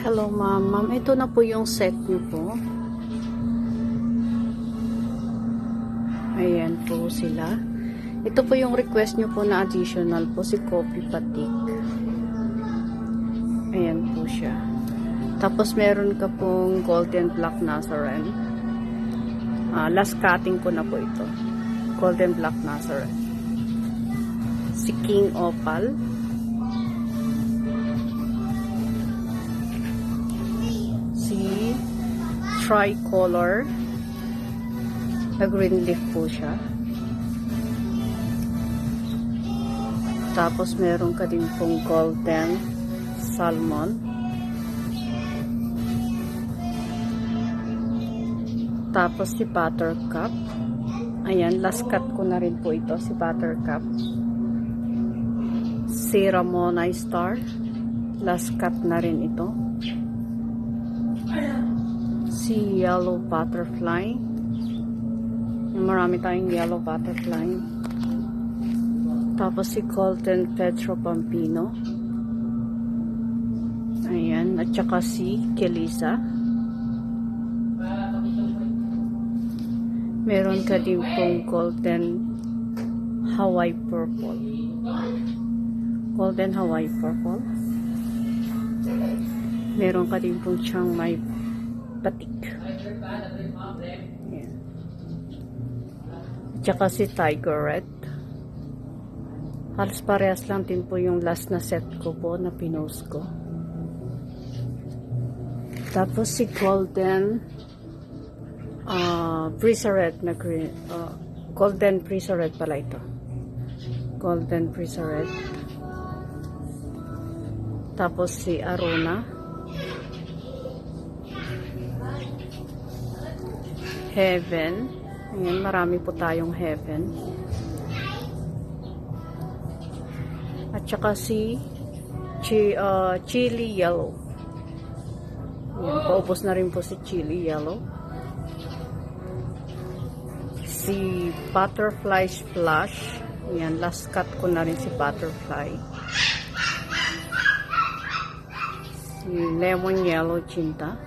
Hello ma'am. Ma'am, ito na po yung set niyo po. Ayan po sila. Ito po yung request niyo po na additional po, si Coffee Patik. Ayan po siya. Tapos meron ka pong Golden Black Nazarene. Last cutting ko na po ito. Golden Black Nazarene. Si King Opal. Si Tricolor. Na green leaf po siya. Tapos meron ka din pong Golden Salmon. Tapos si Buttercup. Ayan, last cut ko na rin po ito, si Buttercup. Si Ramona Star. Last cut na rin ito. Si Yellow Butterfly. Marami tayong Yellow Butterfly. Tapos si Golden Petro Pampino. Ayan, at saka si Kelisa. Meron ka din pong Golden Hawaii Purple. Golden Hawaii Purple. Meron ka din pong Chiang Mai Patik. Ayan. Tsaka si Tiger Red. Halos parehas lang din po yung last na set ko po na pinost ko. Tapos si Golden Prisa Red na green, Golden Prisa Red pala ito. Golden Prisa Red. Tapos si Aruna. Heaven. Ayan, marami po tayong Heaven. At saka si Chili Yellow. Ayan, paubos na rin po si Chili Yellow. Si Butterfly Splash. Ayan, last cut ko na rin si Butterfly. Si Lemon Yellow Chinta.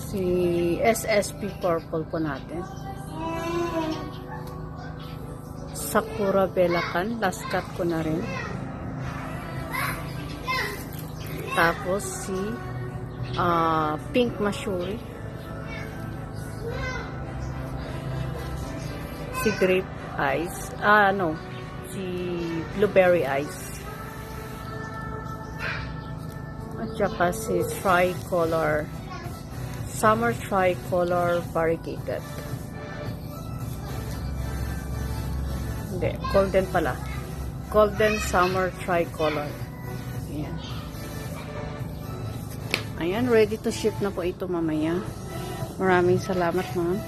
Si SSP Purple po natin. Sakura Belacan, last cut ko na rin. Tapos si Pink Mashuri. Si Grape Eyes. Si Blueberry Eyes. At saka si Tricolor. Summer Tricolor Variegated. Hindi, golden pala. Golden Summer Tricolor. Ayan. Ayan, ready to ship na po ito mamaya. Maraming salamat, ma'am.